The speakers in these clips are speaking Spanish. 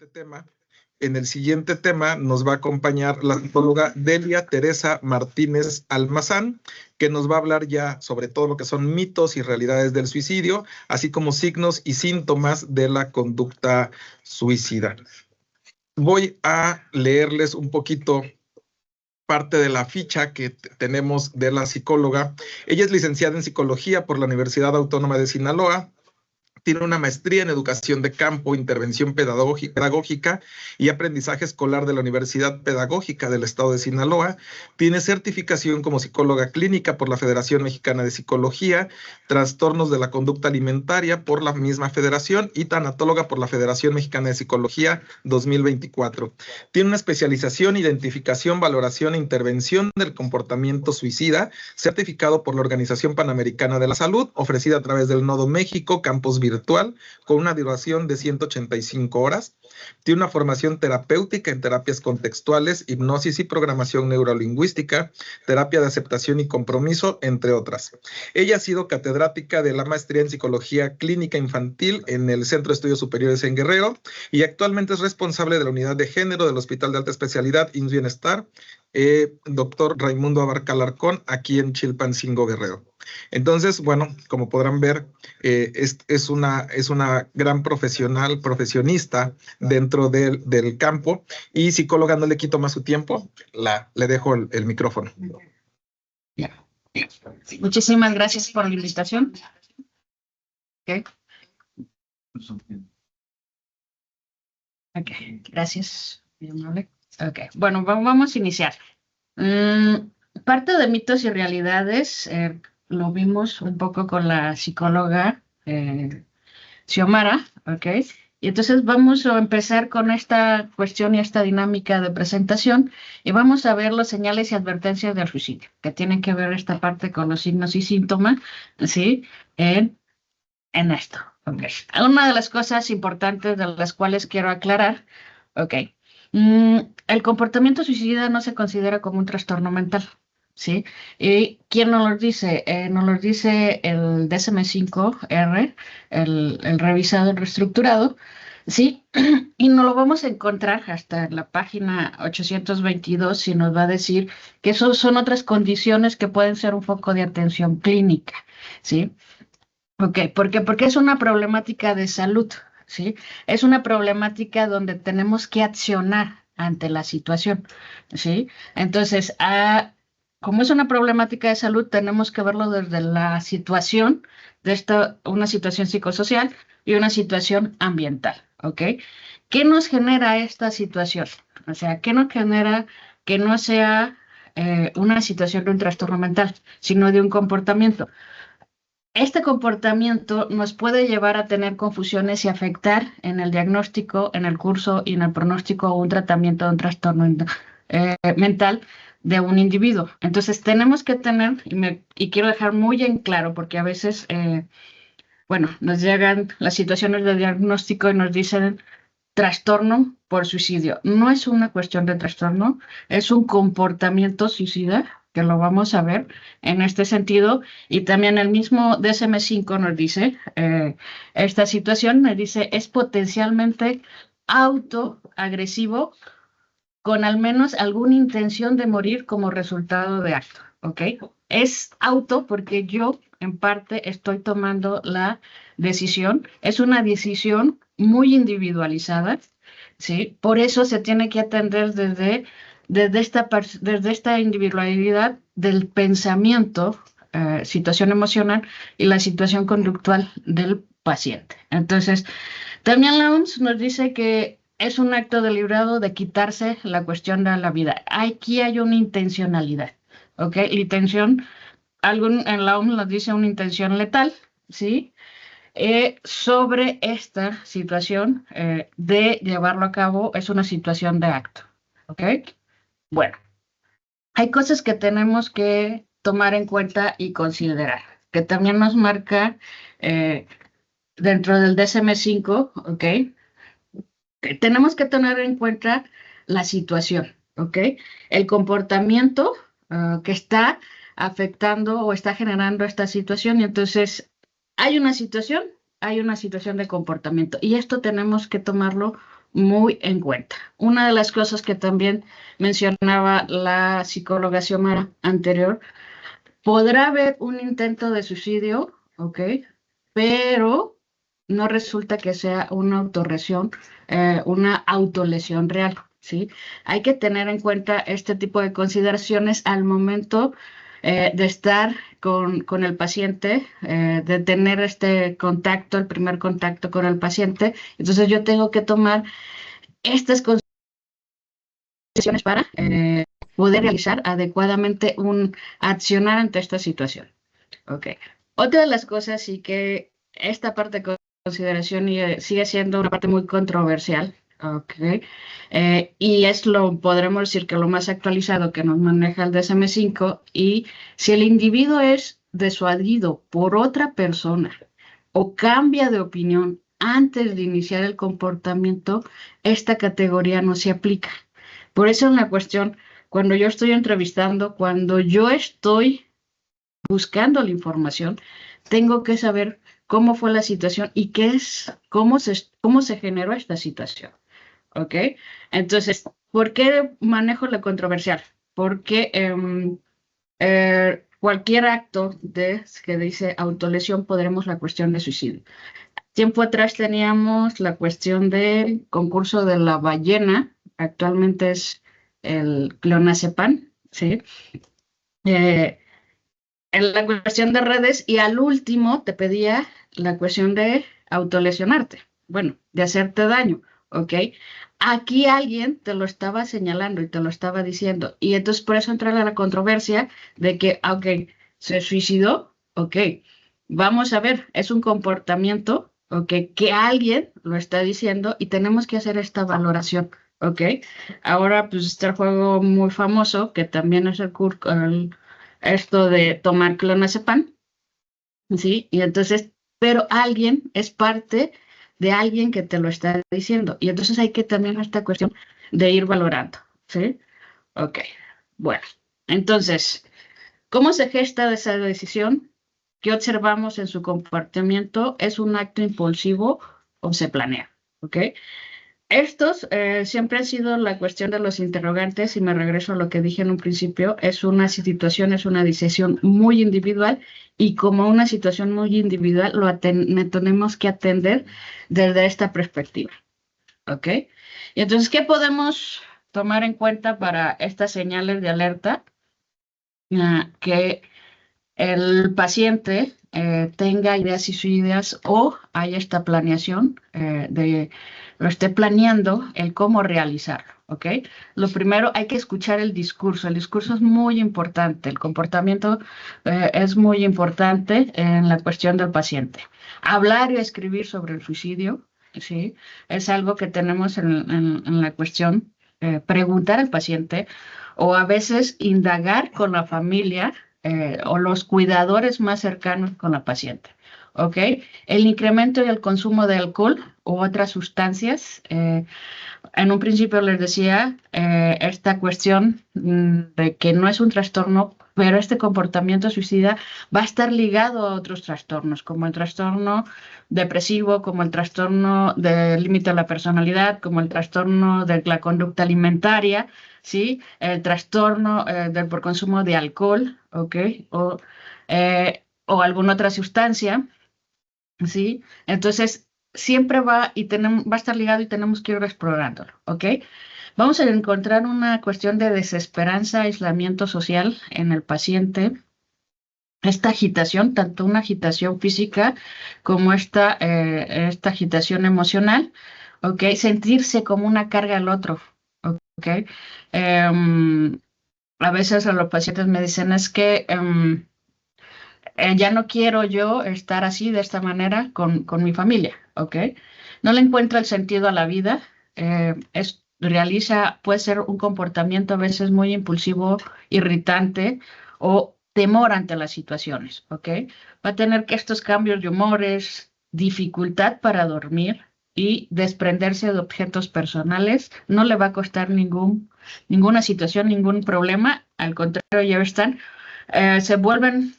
siguiente tema. En el siguiente tema nos va a acompañar la psicóloga Delia Teresa Martínez Almazán, que nos va a hablar ya sobre todo lo que son mitos y realidades del suicidio, así como signos y síntomas de la conducta suicida. Voy a leerles un poquito parte de la ficha que tenemos de la psicóloga. Ella es licenciada en psicología por la Universidad Autónoma de Sinaloa. Tiene una maestría en educación de campo, intervención pedagógica y aprendizaje escolar de la Universidad Pedagógica del Estado de Sinaloa. Tiene certificación como psicóloga clínica por la Federación Mexicana de Psicología, trastornos de la conducta alimentaria por la misma federación y tanatóloga por la Federación Mexicana de Psicología 2024. Tiene una especialización, identificación, valoración e intervención del comportamiento suicida, certificado por la Organización Panamericana de la Salud, ofrecida a través del Nodo México, Campus Virtual, con una duración de 185 horas. Tiene una formación terapéutica en terapias contextuales, hipnosis y programación neurolingüística, terapia de aceptación y compromiso, entre otras. Ella ha sido catedrática de la maestría en psicología clínica infantil en el Centro de Estudios Superiores en Guerrero y actualmente es responsable de la unidad de género del Hospital de Alta Especialidad IMSS Bienestar, doctor Raimundo Abarca Alarcón, aquí en Chilpancingo, Guerrero. Entonces, bueno, como podrán ver, es una gran profesionista dentro del campo, y psicóloga, no le quito más su tiempo, le dejo el micrófono. Muchísimas gracias por la invitación. Okay. Gracias. Okay. Bueno, vamos a iniciar. Parte de mitos y realidades, lo vimos un poco con la psicóloga Xiomara, ¿ok? Y entonces vamos a empezar con esta cuestión y esta dinámica de presentación y vamos a ver las señales y advertencias del suicidio, que tienen que ver esta parte con los signos y síntomas, ¿sí? En esto, ¿ok? Una de las cosas importantes de las cuales quiero aclarar, ¿ok? El comportamiento suicida no se considera como un trastorno mental, ¿sí? ¿Y quién nos lo dice? Nos lo dice el DSM-5R, el revisado, el reestructurado, ¿sí? Y nos lo vamos a encontrar hasta en la página 822 y nos va a decir que son otras condiciones que pueden ser un foco de atención clínica, ¿sí? Ok, ¿por qué? Porque es una problemática de salud, ¿sí? Es una problemática donde tenemos que accionar ante la situación, ¿sí? Entonces, como es una problemática de salud, tenemos que verlo desde la situación de una situación psicosocial y una situación ambiental, ¿ok? ¿Qué nos genera esta situación? O sea, ¿qué nos genera que no sea una situación de un trastorno mental, sino de un comportamiento? Este comportamiento nos puede llevar a tener confusiones y afectar en el diagnóstico, en el curso y en el pronóstico o un tratamiento de un trastorno mental de un individuo. Entonces tenemos que tener, y quiero dejar muy en claro, porque a veces, nos llegan las situaciones de diagnóstico y nos dicen trastorno por suicidio. No es una cuestión de trastorno, es un comportamiento suicida, que lo vamos a ver en este sentido, y también el mismo DSM-5 nos dice, esta situación nos dice, es potencialmente autoagresivo con al menos alguna intención de morir como resultado de acto, ¿ok? Es auto porque yo, en parte, estoy tomando la decisión, es una decisión muy individualizada, ¿sí? Por eso se tiene que atender desde esta individualidad del pensamiento, situación emocional y la situación conductual del paciente. Entonces, también la OMS nos dice que es un acto deliberado de quitarse la cuestión de la vida. Aquí hay una intencionalidad, ¿ok? La intención, en la OMS nos dice una intención letal, ¿sí? Sobre esta situación de llevarlo a cabo, es una situación de acto, ¿ok? Bueno, hay cosas que tenemos que tomar en cuenta y considerar, que también nos marca dentro del DSM-5, ¿ok? Tenemos que tener en cuenta la situación, ¿ok? El comportamiento que está afectando o está generando esta situación, y entonces hay una situación de comportamiento, y esto tenemos que tomarlo muy en cuenta. Una de las cosas que también mencionaba la psicóloga Xiomara anterior, podrá haber un intento de suicidio, ¿ok? Pero no resulta que sea una autorlesión, una autolesión real, ¿sí? Hay que tener en cuenta este tipo de consideraciones al momento de estar con el paciente, de tener este contacto, el primer contacto con el paciente. Entonces yo tengo que tomar estas consideraciones para poder realizar adecuadamente un accionar ante esta situación. Ok. Otra de las cosas y que esta parte de consideración sigue siendo una parte muy controversial, ok, y podremos decir que lo más actualizado que nos maneja el DSM-5, y si el individuo es disuadido por otra persona o cambia de opinión antes de iniciar el comportamiento, esta categoría no se aplica. Por eso en la cuestión, cuando yo estoy entrevistando, cuando yo estoy buscando la información, tengo que saber cómo fue la situación y cómo se generó esta situación. ¿Ok? Entonces, ¿por qué manejo la controversial? Porque cualquier acto que dice autolesión, podremos la cuestión de suicidio. Tiempo atrás teníamos la cuestión del concurso de la ballena, actualmente es el clonazepam, ¿sí? En la cuestión de redes, y al último te pedía la cuestión de autolesionarte, bueno, de hacerte daño, ¿ok? Aquí alguien te lo estaba señalando y te lo estaba diciendo, y entonces por eso entra la controversia de que, ok, se suicidó, ok, vamos a ver, es un comportamiento, ok, que alguien lo está diciendo y tenemos que hacer esta valoración, ok. Ahora pues está el juego muy famoso, que también es esto de tomar clonazepam, ¿sí? Y entonces, pero alguien es parte de alguien que te lo está diciendo. Y entonces hay que también esta cuestión de ir valorando, ¿sí? Ok, bueno. Entonces, ¿cómo se gesta esa decisión? ¿Qué observamos en su comportamiento? ¿Es un acto impulsivo o se planea? ¿Ok? Estos siempre han sido la cuestión de los interrogantes, y me regreso a lo que dije en un principio, es una situación, es una decisión muy individual, y como una situación muy individual tenemos que atender desde esta perspectiva, ¿ok? Y entonces, ¿qué podemos tomar en cuenta para estas señales de alerta? Que el paciente tenga ideas suicidas o haya esta planeación lo esté planeando el cómo realizarlo, ¿ok? Lo primero, hay que escuchar el discurso es muy importante, el comportamiento es muy importante en la cuestión del paciente. Hablar y escribir sobre el suicidio, ¿sí? Es algo que tenemos en la cuestión, preguntar al paciente, o a veces indagar con la familia, o los cuidadores más cercanos con la paciente, ¿ok? El incremento y el consumo de alcohol u otras sustancias. En un principio les decía esta cuestión de que no es un trastorno, pero este comportamiento suicida va a estar ligado a otros trastornos, como el trastorno depresivo, como el trastorno del límite de la personalidad, como el trastorno de la conducta alimentaria, ¿sí? El trastorno por consumo de alcohol, ¿ok? O alguna otra sustancia, ¿sí? Entonces, siempre va a estar ligado y tenemos que ir explorándolo, ¿ok? Vamos a encontrar una cuestión de desesperanza, aislamiento social en el paciente. Esta agitación, tanto una agitación física como esta agitación emocional, ¿ok? Sentirse como una carga al otro, ¿ok? A veces a los pacientes me dicen es que ya no quiero yo estar así, de esta manera, con mi familia, ¿ok? No le encuentra el sentido a la vida, puede ser un comportamiento a veces muy impulsivo, irritante, o temor ante las situaciones, ¿ok? Va a tener que estos cambios de humores, dificultad para dormir y desprenderse de objetos personales. No le va a costar ninguna situación, ningún problema, al contrario, ya están, se vuelven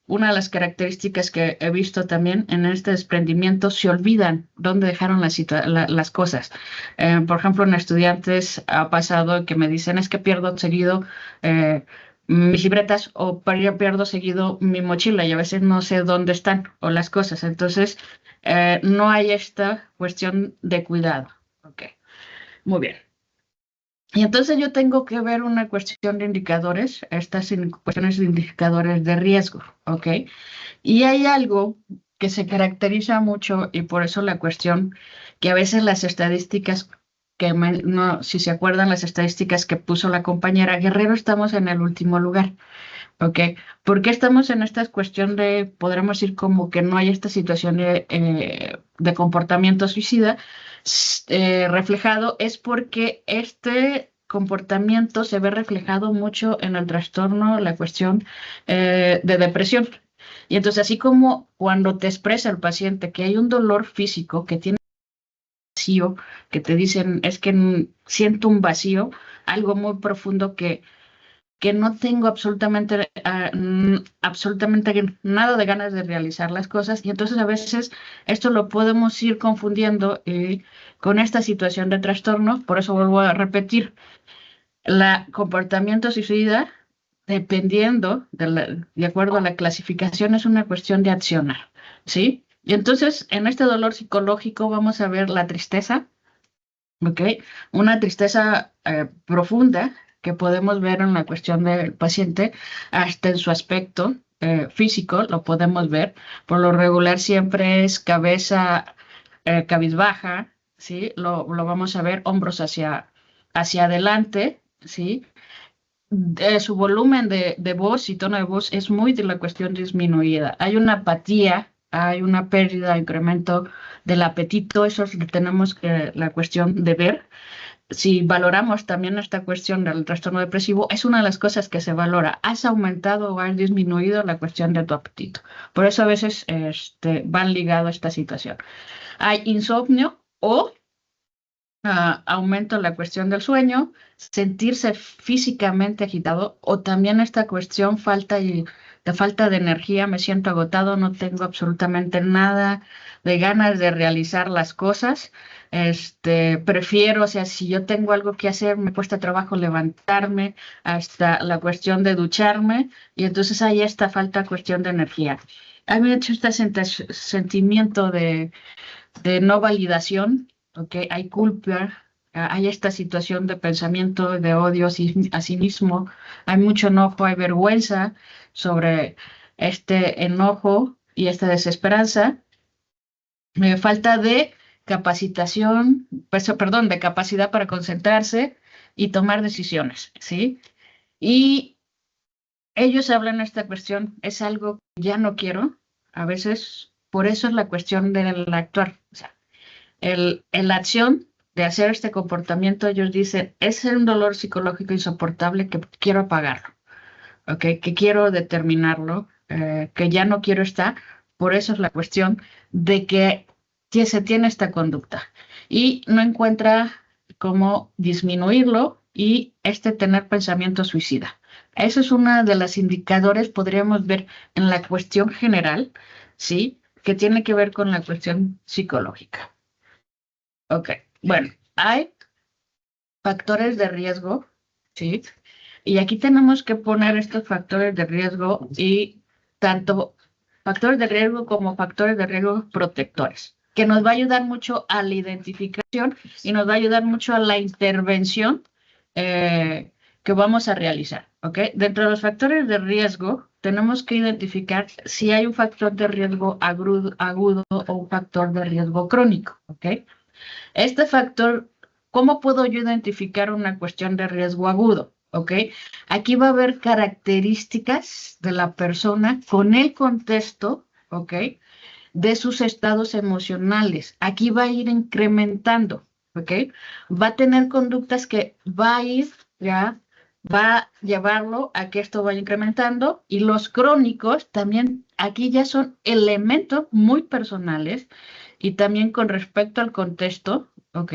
una de las características que he visto también en este desprendimiento, se olvidan dónde dejaron las cosas. Por ejemplo, en estudiantes ha pasado que me dicen, es que pierdo seguido mis libretas o pierdo seguido mi mochila y a veces no sé dónde están o las cosas. Entonces, no hay esta cuestión de cuidado. Ok, muy bien. Y entonces yo tengo que ver una cuestión de indicadores, estas cuestiones de indicadores de riesgo, ¿ok? Y hay algo que se caracteriza mucho y por eso la cuestión que a veces las estadísticas, no, si se acuerdan las estadísticas que puso la compañera Guerrero, estamos en el último lugar, ¿ok? ¿Por qué estamos en esta cuestión de, podremos decir como que no hay esta situación de comportamiento suicida reflejado? Es porque este comportamiento se ve reflejado mucho en el trastorno, la cuestión de depresión. Y entonces, así como cuando te expresa el paciente que hay un dolor físico, que tiene vacío, que te dicen, es que siento un vacío, algo muy profundo que no tengo absolutamente nada de ganas de realizar las cosas, y entonces a veces esto lo podemos ir confundiendo con esta situación de trastorno. Por eso vuelvo a repetir, la comportamiento suicida, dependiendo, de acuerdo a la clasificación, es una cuestión de accionar, ¿sí? Y entonces, en este dolor psicológico vamos a ver la tristeza, ¿ok? Una tristeza profunda que podemos ver en la cuestión del paciente, hasta en su aspecto físico, lo podemos ver. Por lo regular siempre es cabeza cabizbaja, ¿sí? Lo vamos a ver, hombros hacia adelante, ¿sí? Su volumen de voz y tono de voz es muy de la cuestión disminuida. Hay una apatía, hay una pérdida, incremento del apetito, eso es lo que tenemos que la cuestión de ver. Si valoramos también esta cuestión del trastorno depresivo, es una de las cosas que se valora. ¿Has aumentado o has disminuido la cuestión de tu apetito? Por eso a veces van ligados a esta situación. Hay insomnio o aumento en la cuestión del sueño, sentirse físicamente agitado o también esta cuestión de falta de energía, me siento agotado, no tengo absolutamente nada de ganas de realizar las cosas. Prefiero, o sea, si yo tengo algo que hacer, me cuesta trabajo levantarme, hasta la cuestión de ducharme, y entonces hay esta falta cuestión de energía. Hay mucho este sentimiento de no validación, ¿ok? Hay culpa, hay esta situación de pensamiento, de odio a sí mismo, hay mucho enojo, hay vergüenza sobre este enojo y esta desesperanza, falta de capacitación, perdón, de capacidad para concentrarse y tomar decisiones, ¿sí? Y ellos hablan de esta cuestión, es algo que ya no quiero, a veces, por eso es la cuestión del actuar, o sea, la acción de hacer este comportamiento, ellos dicen, es un dolor psicológico insoportable que quiero apagarlo, ¿ok? Que quiero determinarlo, que ya no quiero estar. Por eso es la cuestión de que se tiene esta conducta y no encuentra cómo disminuirlo y tener pensamiento suicida. Eso es uno de los indicadores, podríamos ver en la cuestión general, ¿sí? Que tiene que ver con la cuestión psicológica. Ok, bueno, hay factores de riesgo, ¿sí? Y aquí tenemos que poner estos factores de riesgo y tanto factores de riesgo como factores de riesgo protectores, que nos va a ayudar mucho a la identificación y nos va a ayudar mucho a la intervención que vamos a realizar, ¿ok? Dentro de los factores de riesgo, tenemos que identificar si hay un factor de riesgo agudo o un factor de riesgo crónico, ¿ok? Este factor, ¿cómo puedo yo identificar una cuestión de riesgo agudo? ¿Ok? Aquí va a haber características de la persona con el contexto, ¿ok? De sus estados emocionales. Aquí va a ir incrementando, ¿ok? Va a tener conductas que va a ir, ya, va a llevarlo a que esto vaya incrementando, y los crónicos también, aquí ya son elementos muy personales y también con respecto al contexto, ¿ok?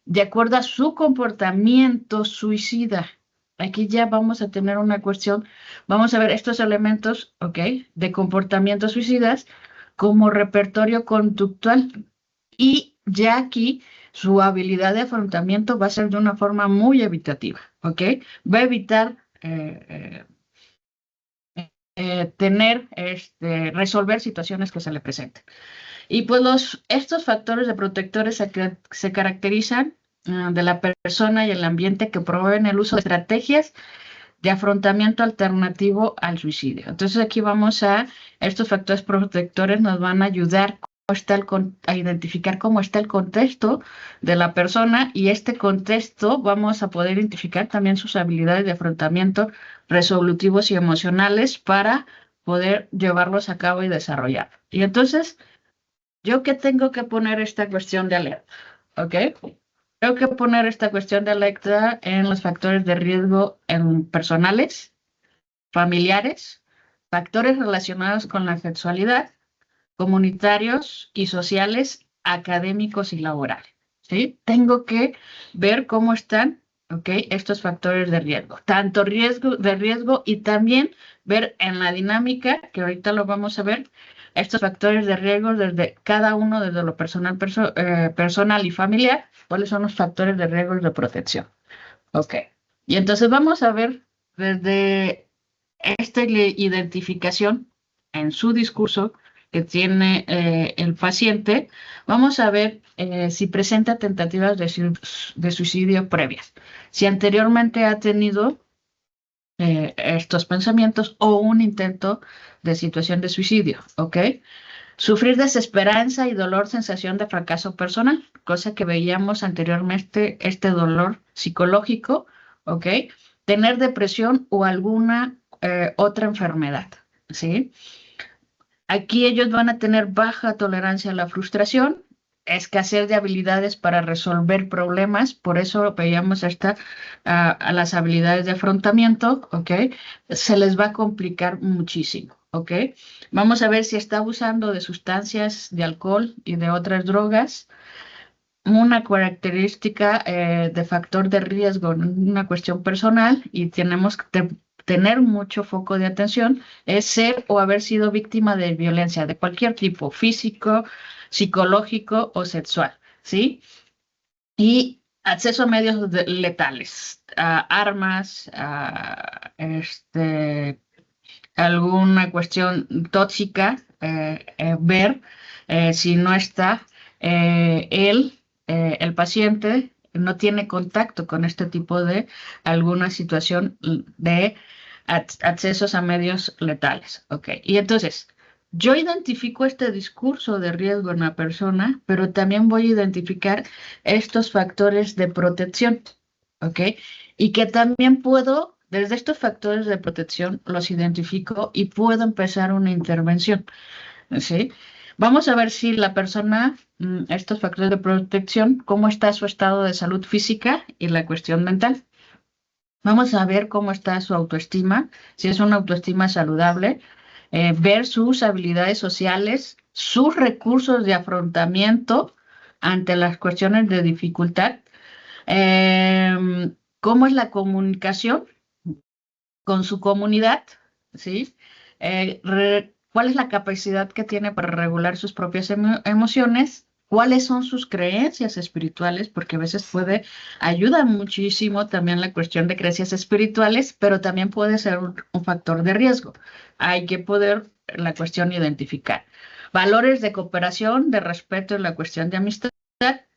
De acuerdo a su comportamiento suicida, aquí ya vamos a tener una cuestión, vamos a ver estos elementos, ¿ok? De comportamientos suicidas como repertorio conductual. Y ya aquí su habilidad de afrontamiento va a ser de una forma muy evitativa, ¿ok? Va a evitar resolver situaciones que se le presenten. Y pues estos factores de protectores se caracterizan de la persona y el ambiente que promueven el uso de estrategias de afrontamiento alternativo al suicidio. Entonces aquí estos factores protectores nos van a ayudar a identificar cómo está el contexto de la persona, y este contexto vamos a poder identificar también sus habilidades de afrontamiento resolutivos y emocionales para poder llevarlos a cabo y desarrollar. Y entonces, ¿yo qué tengo que poner esta cuestión de alerta? ¿Ok? Tengo que poner esta cuestión de alerta en los factores de riesgo personales, familiares, factores relacionados con la sexualidad, comunitarios y sociales, académicos y laborales. ¿Sí? Tengo que ver cómo están, ¿ok? Estos factores de riesgo, tanto riesgo y también ver en la dinámica, que ahorita lo vamos a ver, estos factores de riesgo desde cada uno, desde lo personal y familiar, cuáles son los factores de riesgo de protección. Ok. Y entonces vamos a ver desde esta identificación en su discurso que tiene el paciente, vamos a ver si presenta tentativas de suicidio previas, si anteriormente ha tenido estos pensamientos o un intento de situación de suicidio, ¿ok? Sufrir desesperanza y dolor, sensación de fracaso personal, cosa que veíamos anteriormente, este dolor psicológico, ¿ok? Tener depresión o alguna otra enfermedad, ¿sí? Aquí ellos van a tener baja tolerancia a la frustración, escasez de habilidades para resolver problemas, por eso veíamos a las habilidades de afrontamiento, ¿ok? Se les va a complicar muchísimo, ¿ok? Vamos a ver si está abusando de sustancias, de alcohol y de otras drogas. Una característica de factor de riesgo, una cuestión personal, y tenemos que tener mucho foco de atención, es ser o haber sido víctima de violencia de cualquier tipo, físico, psicológico o sexual, ¿sí? Y acceso a medios letales, a armas, alguna cuestión tóxica, ver si no está el paciente no tiene contacto con este tipo de alguna situación de accesos a medios letales. ¿Ok? Y entonces, yo identifico este discurso de riesgo en la persona, pero también voy a identificar estos factores de protección. ¿Ok? Y que también desde estos factores de protección, los identifico y puedo empezar una intervención. ¿Sí? Vamos a ver si la persona, estos factores de protección, cómo está su estado de salud física y la cuestión mental. Vamos a ver cómo está su autoestima, si es una autoestima saludable, ver sus habilidades sociales, sus recursos de afrontamiento ante las cuestiones de dificultad, cómo es la comunicación con su comunidad, ¿sí? ¿Cuál es la capacidad que tiene para regular sus propias emociones? ¿Cuáles son sus creencias espirituales? Porque a veces ayuda muchísimo también la cuestión de creencias espirituales, pero también puede ser un factor de riesgo. Hay que poder la cuestión identificar. Valores de cooperación, de respeto en la cuestión de amistad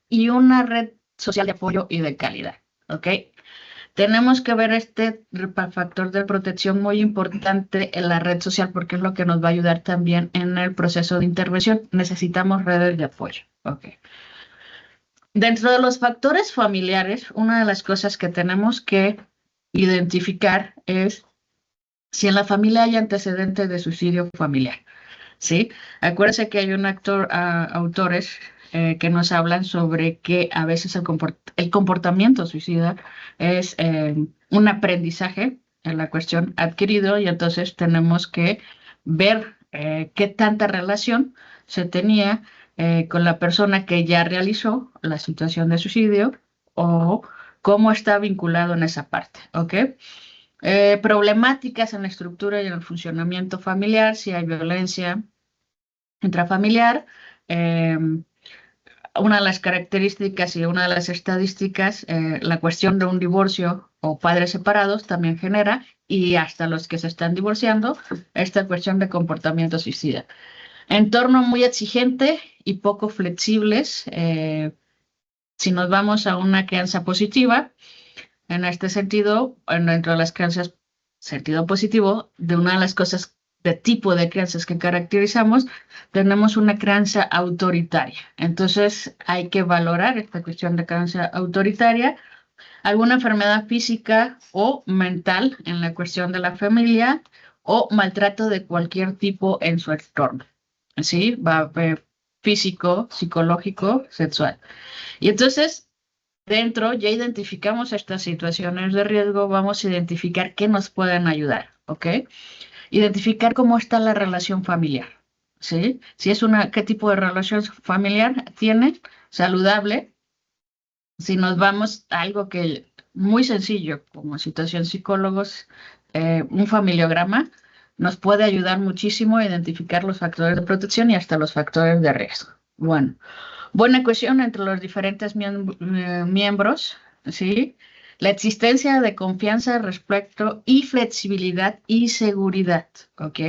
y una red social de apoyo y de calidad, ¿ok? Tenemos que ver este factor de protección muy importante en la red social porque es lo que nos va a ayudar también en el proceso de intervención. Necesitamos redes de apoyo. Okay. Dentro de los factores familiares, una de las cosas que tenemos que identificar es si en la familia hay antecedentes de suicidio familiar. ¿Sí? Acuérdense que hay autores que nos hablan sobre que a veces el comportamiento suicida es un aprendizaje en la cuestión adquirido, y entonces tenemos que ver qué tanta relación se tenía con la persona que ya realizó la situación de suicidio o cómo está vinculado en esa parte, ¿ok? Problemáticas en la estructura y en el funcionamiento familiar, si hay violencia intrafamiliar. Una de las características y una de las estadísticas, la cuestión de un divorcio o padres separados también genera, y hasta los que se están divorciando, esta cuestión de comportamiento suicida. Entorno muy exigente y poco flexibles. Si nos vamos a una crianza positiva, en este sentido, dentro de las crianzas, sentido positivo, de una de las cosas de tipo de crianzas que caracterizamos, tenemos una crianza autoritaria. Entonces, hay que valorar esta cuestión de crianza autoritaria, alguna enfermedad física o mental en la cuestión de la familia o maltrato de cualquier tipo en su entorno. ¿Sí? Va a haber físico, psicológico, sexual. Y entonces, dentro ya identificamos estas situaciones de riesgo, vamos a identificar qué nos pueden ayudar, ¿ok? Identificar cómo está la relación familiar, ¿sí? Si es qué tipo de relación familiar tiene, saludable. Si nos vamos a algo que muy sencillo, como situación psicólogos, un familiograma nos puede ayudar muchísimo a identificar los factores de protección y hasta los factores de riesgo. Bueno, buena cohesión entre los diferentes miembros, ¿sí? La existencia de confianza, respeto y flexibilidad y seguridad, ¿ok?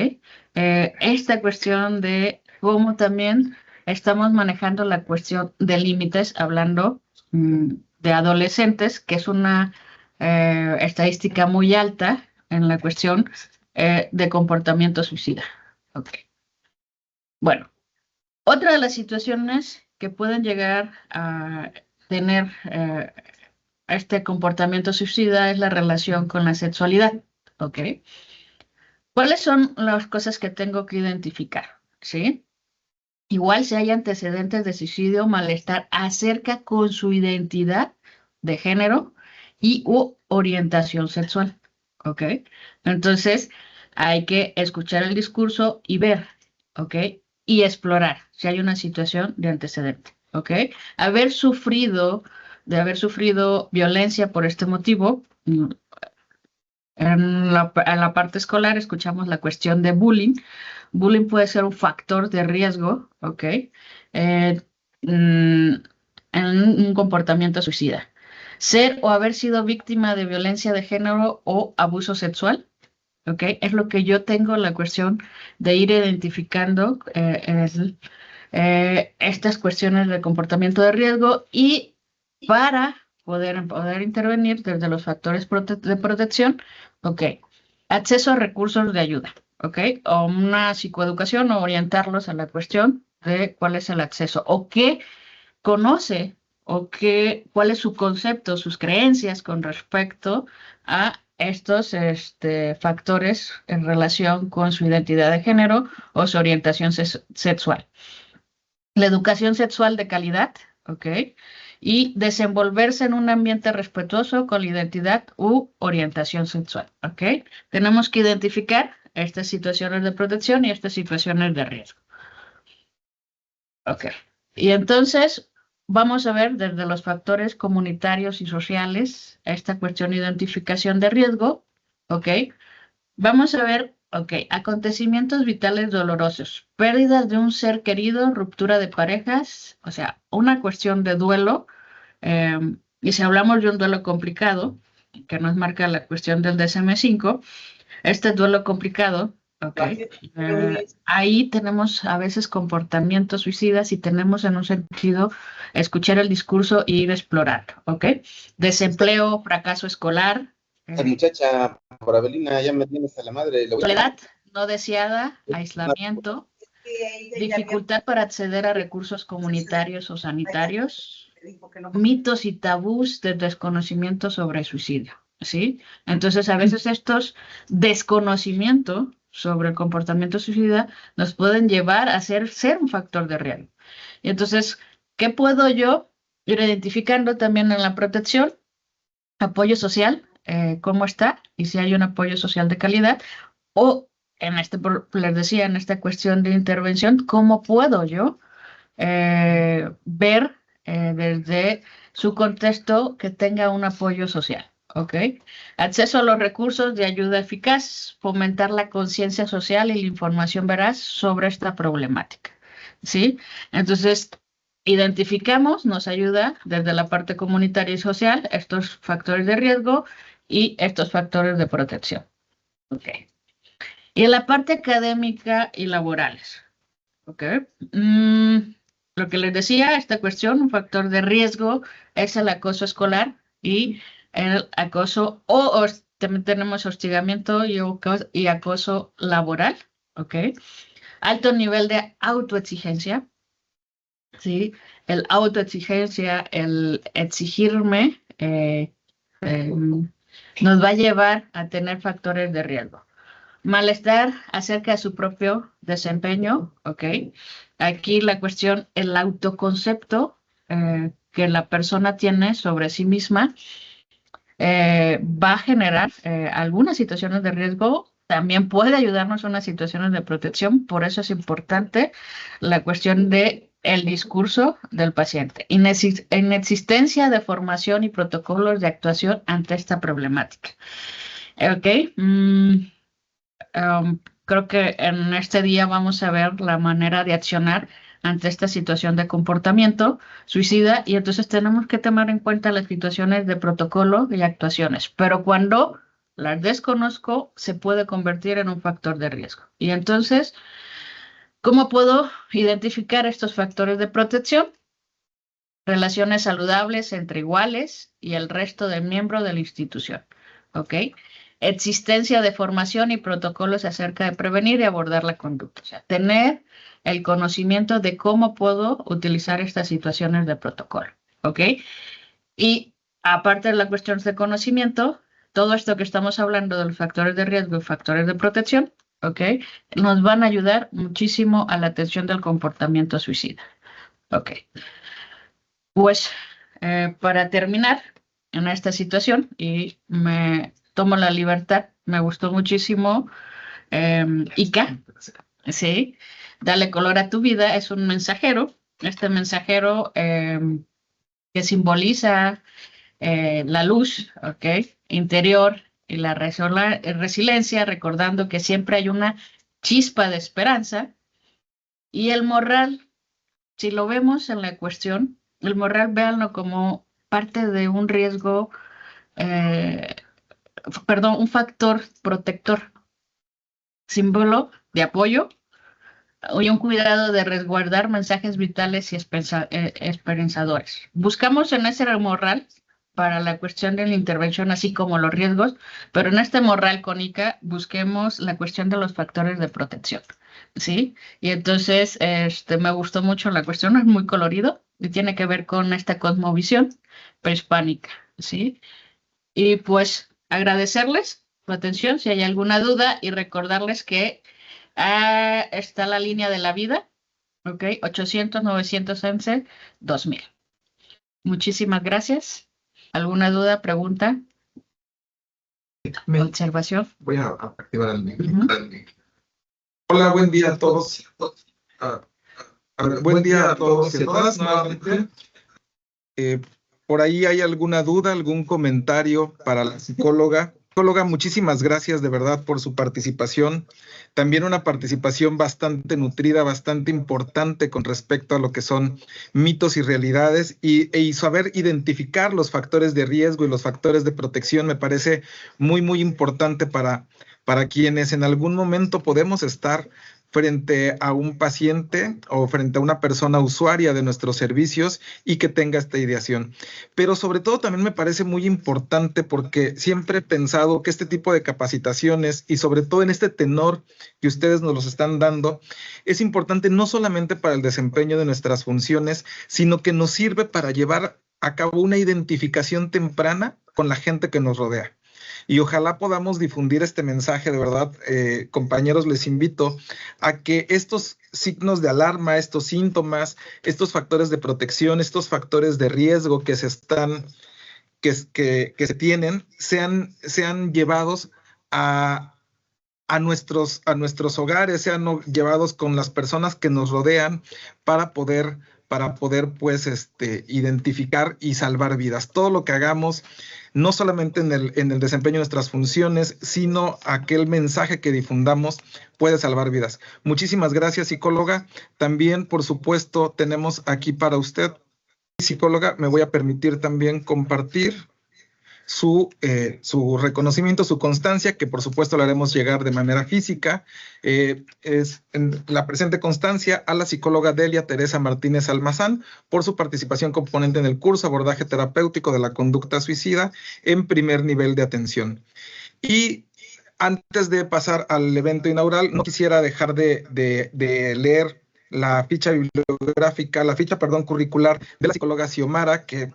Esta cuestión de cómo también estamos manejando la cuestión de límites, hablando de adolescentes, que es una estadística muy alta en la cuestión de comportamiento suicida. ¿Ok? Bueno, otra de las situaciones que pueden llegar a tener este comportamiento suicida es la relación con la sexualidad, ¿ok? ¿Cuáles son las cosas que tengo que identificar? ¿Sí? Igual si hay antecedentes de suicidio, malestar acerca con su identidad de género y u orientación sexual, ¿ok? Entonces, hay que escuchar el discurso y ver, ¿ok? Y explorar si hay una situación de antecedente, ¿ok? De haber sufrido violencia por este motivo, en la parte escolar escuchamos la cuestión de bullying. Bullying puede ser un factor de riesgo, ¿ok? En un comportamiento suicida. Ser o haber sido víctima de violencia de género o abuso sexual, ¿ok? Es lo que yo tengo la cuestión de ir identificando estas cuestiones de comportamiento de riesgo, y para poder intervenir desde los factores de protección, ¿ok? Acceso a recursos de ayuda, ¿ok? O una psicoeducación o orientarlos a la cuestión de cuál es el acceso o qué conoce o cuál es su concepto, sus creencias con respecto a estos factores en relación con su identidad de género o su orientación sexual. La educación sexual de calidad, ¿ok? Y desenvolverse en un ambiente respetuoso con la identidad u orientación sexual, ¿ok? Tenemos que identificar estas situaciones de protección y estas situaciones de riesgo. Ok. Y entonces vamos a ver desde los factores comunitarios y sociales esta cuestión de identificación de riesgo, ¿ok? Vamos a ver, ok, acontecimientos vitales dolorosos, pérdidas de un ser querido, ruptura de parejas, o sea, una cuestión de duelo. Y si hablamos de un duelo complicado, que nos marca la cuestión del DSM-5, este duelo complicado, ok, ahí tenemos a veces comportamientos suicidas y tenemos en un sentido escuchar el discurso e ir a explorar, ok. Desempleo, fracaso escolar. Esa muchacha, por Abelina, ya me tienes a la madre. Soledad no deseada, aislamiento, dificultad para acceder a recursos comunitarios o sanitarios, mitos y tabús de desconocimiento sobre el suicidio, ¿sí? Entonces, a veces estos desconocimientos sobre el comportamiento suicida nos pueden llevar a ser un factor de riesgo. Y entonces, ¿qué puedo yo ir identificando también en la protección? Apoyo social, cómo está y si hay un apoyo social de calidad, o les decía, en esta cuestión de intervención, cómo puedo yo ver desde su contexto que tenga un apoyo social. ¿Ok? Acceso a los recursos de ayuda eficaz, fomentar la conciencia social y la información veraz sobre esta problemática. ¿Sí? Entonces, identificamos, nos ayuda desde la parte comunitaria y social estos factores de riesgo y estos factores de protección. ¿Ok? Y en la parte académica y laborales. ¿Ok? Lo que les decía, esta cuestión, un factor de riesgo es el acoso escolar y el acoso también tenemos hostigamiento y acoso laboral, ¿ok? Alto nivel de autoexigencia, ¿sí? El autoexigencia, el exigirme, nos va a llevar a tener factores de riesgo. Malestar acerca de su propio desempeño, ¿ok? Aquí la cuestión, el autoconcepto que la persona tiene sobre sí misma va a generar algunas situaciones de riesgo, también puede ayudarnos a unas situaciones de protección, por eso es importante la cuestión de el discurso del paciente. Inexistencia de formación y protocolos de actuación ante esta problemática. ¿Ok? Creo que en este día vamos a ver la manera de accionar ante esta situación de comportamiento suicida y entonces tenemos que tomar en cuenta las situaciones de protocolo y actuaciones, pero cuando las desconozco se puede convertir en un factor de riesgo. Y entonces, ¿cómo puedo identificar estos factores de protección? Relaciones saludables entre iguales y el resto del miembro de la institución. ¿Ok? Existencia de formación y protocolos acerca de prevenir y abordar la conducta. O sea, tener el conocimiento de cómo puedo utilizar estas situaciones de protocolo. ¿Ok? Y aparte de la cuestión de conocimiento, todo esto que estamos hablando de los factores de riesgo y factores de protección, ¿ok? Nos van a ayudar muchísimo a la atención del comportamiento suicida. ¿Ok? Pues para terminar en esta situación, y me tomo la libertad, me gustó muchísimo Ica, ¿sí? Dale color a tu vida, es un mensajero, este mensajero que simboliza la luz, ¿ok? Interior y la resiliencia, recordando que siempre hay una chispa de esperanza, y el morral, si lo vemos en la cuestión, el morral, véanlo como parte de un riesgo, un factor protector, símbolo de apoyo y un cuidado de resguardar mensajes vitales y esperanzadores. Buscamos en ese morral para la cuestión de la intervención, así como los riesgos, pero en este morral con ICA busquemos la cuestión de los factores de protección, ¿sí? Y entonces me gustó mucho la cuestión, es muy colorido y tiene que ver con esta cosmovisión prehispánica, ¿sí? Y pues agradecerles su atención si hay alguna duda y recordarles que está la línea de la vida, ¿ok? 800-911-2000. Muchísimas gracias. ¿Alguna duda, pregunta, observación? Voy a activar el micrófono. Hola, buen día a todos. Buen día a todos y a todas nuevamente. Por ahí hay alguna duda, algún comentario para la psicóloga. Psicóloga, muchísimas gracias de verdad por su participación. También una participación bastante nutrida, bastante importante con respecto a lo que son mitos y realidades y saber identificar los factores de riesgo y los factores de protección me parece muy, muy importante para quienes en algún momento podemos estar frente a un paciente o frente a una persona usuaria de nuestros servicios y que tenga esta ideación. Pero sobre todo también me parece muy importante porque siempre he pensado que este tipo de capacitaciones y sobre todo en este tenor que ustedes nos los están dando, es importante no solamente para el desempeño de nuestras funciones, sino que nos sirve para llevar a cabo una identificación temprana con la gente que nos rodea. Y ojalá podamos difundir este mensaje, de verdad, compañeros, les invito a que estos signos de alarma, estos síntomas, estos factores de protección, estos factores de riesgo que se tienen, sean llevados a nuestros hogares, sean llevados con las personas que nos rodean para poder para poder pues identificar y salvar vidas. Todo lo que hagamos, no solamente en el desempeño de nuestras funciones, sino aquel mensaje que difundamos puede salvar vidas. Muchísimas gracias, psicóloga. También, por supuesto, tenemos aquí para usted, psicóloga, me voy a permitir también compartir su reconocimiento, su constancia, que por supuesto le haremos llegar de manera física. Es en la presente constancia a la psicóloga Delia Teresa Martínez Almazán por su participación componente en el curso Abordaje Terapéutico de la Conducta Suicida en primer nivel de atención. Y antes de pasar al evento inaugural, no quisiera dejar de leer la ficha bibliográfica, curricular de la psicóloga Xiomara, que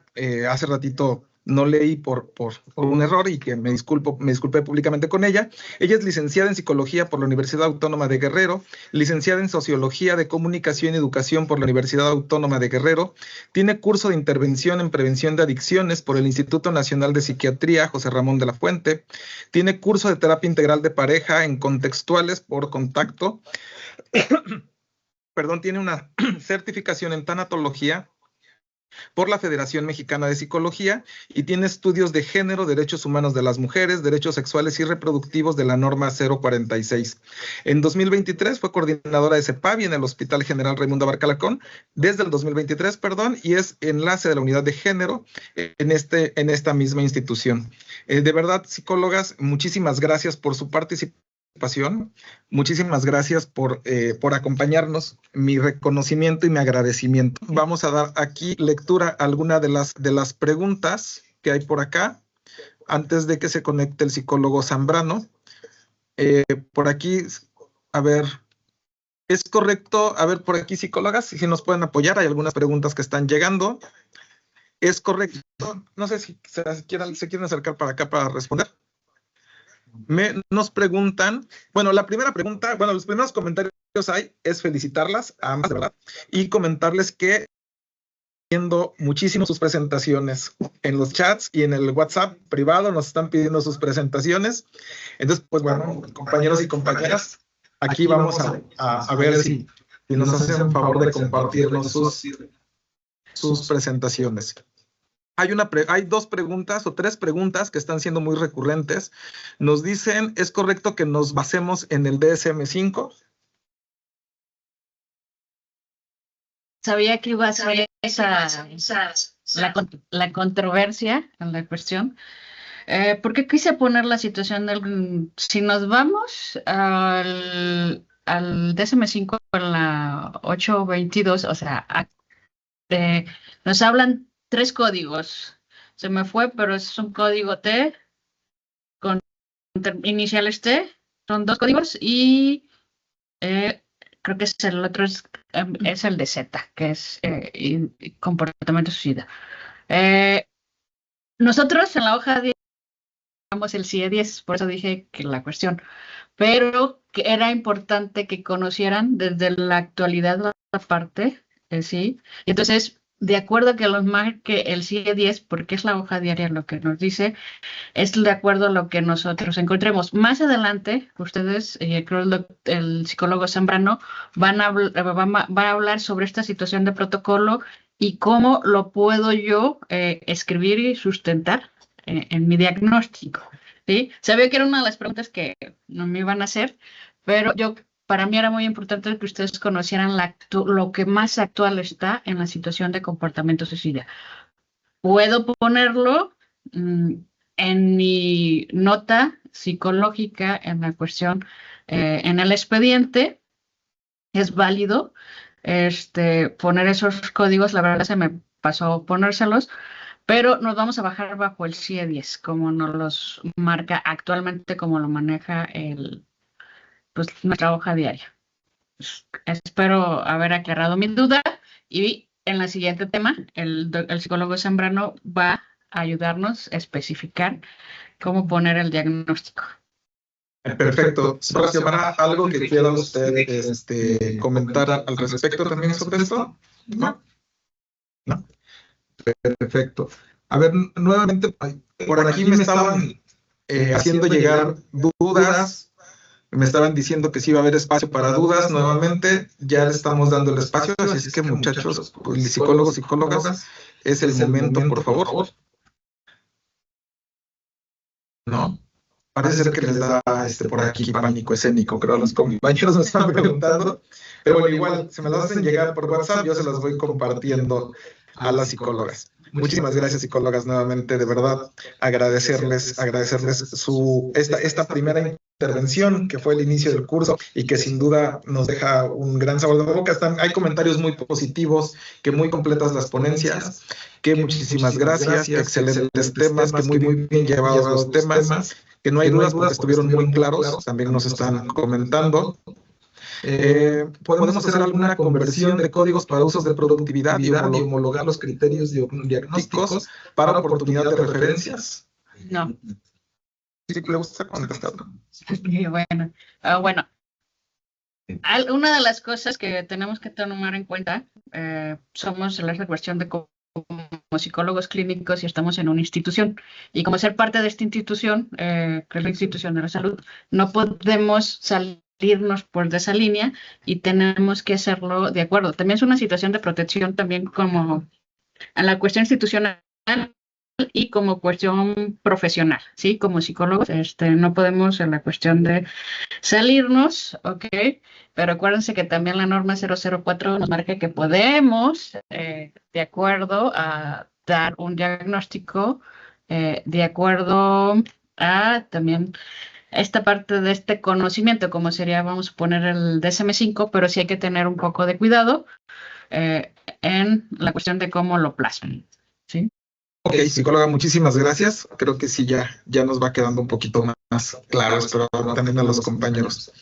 hace ratito no leí por un error y que me disculpé públicamente con ella. Ella es licenciada en Psicología por la Universidad Autónoma de Guerrero, licenciada en Sociología de Comunicación y Educación por la Universidad Autónoma de Guerrero, tiene curso de intervención en prevención de adicciones por el Instituto Nacional de Psiquiatría José Ramón de la Fuente, tiene curso de terapia integral de pareja en contextuales por Contacto, tiene una certificación en tanatología por la Federación Mexicana de Psicología y tiene estudios de género, derechos humanos de las mujeres, derechos sexuales y reproductivos de la norma 046. En 2023 fue coordinadora de CEPAVI en el Hospital General Raimundo Abarca Alarcón, desde el 2023, y es enlace de la unidad de género en esta misma institución. De verdad, psicólogas, muchísimas gracias por su participación. Muchísimas gracias por acompañarnos, mi reconocimiento y mi agradecimiento. Vamos a dar aquí lectura a alguna de las preguntas que hay por acá, antes de que se conecte el psicólogo Zambrano. Por aquí, a ver, ¿es correcto? A ver, por aquí, psicólogas, si nos pueden apoyar, hay algunas preguntas que están llegando. ¿Es correcto? No sé si se quieren acercar para acá para responder. Nos preguntan, la primera pregunta, los primeros comentarios es felicitarlas a ambas, de verdad, y comentarles que viendo muchísimo sus presentaciones en los chats y en el WhatsApp privado nos están pidiendo sus presentaciones. Entonces, pues bueno, compañeros y compañeras, aquí vamos a ver si nos hacen favor de compartirnos sus presentaciones. Hay dos preguntas o tres preguntas que están siendo muy recurrentes. Nos dicen, ¿es correcto que nos basemos en el DSM-5? Sabía que iba a ser la controversia en la cuestión. Porque quise poner la situación del... Si nos vamos al DSM-5 en la 822, o sea, nos hablan 3 códigos. Se me fue, pero es un código T con iniciales T. Son 2 códigos y creo que el otro es el de Z, que es comportamiento suicida. Nosotros en la hoja 10 tenemos el CIE 10, por eso dije que la cuestión. Pero que era importante que conocieran desde la actualidad la parte, sí. Y entonces, de acuerdo a que los marque el CIE 10, porque es la hoja diaria lo que nos dice, es de acuerdo a lo que nosotros encontremos. Más adelante, ustedes, creo el psicólogo Zambrano, va a hablar sobre esta situación de protocolo y cómo lo puedo yo escribir y sustentar en mi diagnóstico. ¿Sí? Sabía que era una de las preguntas que no me iban a hacer, pero para mí era muy importante que ustedes conocieran lo que más actual está en la situación de comportamiento suicida. Puedo ponerlo en mi nota psicológica en la cuestión, en el expediente, es válido poner esos códigos, la verdad se me pasó ponérselos, pero nos vamos a bajar bajo el CIE 10, como nos los marca actualmente, como lo maneja nuestra hoja diaria. Espero haber aclarado mi duda y en el siguiente tema, el psicólogo Zambrano va a ayudarnos a especificar cómo poner el diagnóstico. Perfecto. Xiomara, ¿algo que quiera usted comentar al respecto también sobre esto? ¿No? ¿No? Perfecto. A ver, nuevamente, por aquí me estaban haciendo llegar dudas, Me estaban diciendo que sí iba a haber espacio para dudas nuevamente. Ya le estamos dando el espacio, así es que muchachos, pues, psicólogos, psicólogas, es el momento, por favor. No, parece ser que les da por aquí pánico escénico, creo los compañeros me están preguntando. Pero bueno, igual, se me las hacen llegar por WhatsApp, yo se las voy compartiendo a las psicólogas. Muchísimas gracias, psicólogas, nuevamente, de verdad, agradecerles esta primera intervención, que fue el inicio del curso y que sin duda nos deja un gran sabor de boca. Hay comentarios muy positivos, que muy completas las ponencias, que muchísimas gracias, que excelentes temas, que muy bien llevados los temas, que no hay dudas porque estuvieron muy claros, también nos están comentando. Podemos hacer alguna conversión de códigos para usos de productividad y homologar los criterios diagnósticos para oportunidad de referencias. No. ¿Sí le gusta contestar? Bueno, una de las cosas que tenemos que tomar en cuenta, somos la cuestión de como psicólogos clínicos y estamos en una institución. Y como ser parte de esta institución, que es la institución de la salud, no podemos salirnos por de esa línea y tenemos que hacerlo de acuerdo. También es una situación de protección también como en la cuestión institucional y como cuestión profesional, ¿sí? Como psicólogos, no podemos en la cuestión de salirnos, ¿ok? Pero acuérdense que también la norma 004 nos marca que podemos, de acuerdo a dar un diagnóstico, de acuerdo a también esta parte de este conocimiento, como sería, vamos a poner el DSM-5, pero sí hay que tener un poco de cuidado en la cuestión de cómo lo plasman, ¿sí? Ok, psicóloga, muchísimas gracias. Creo que sí, ya nos va quedando un poquito más claro, espero también a los compañeros.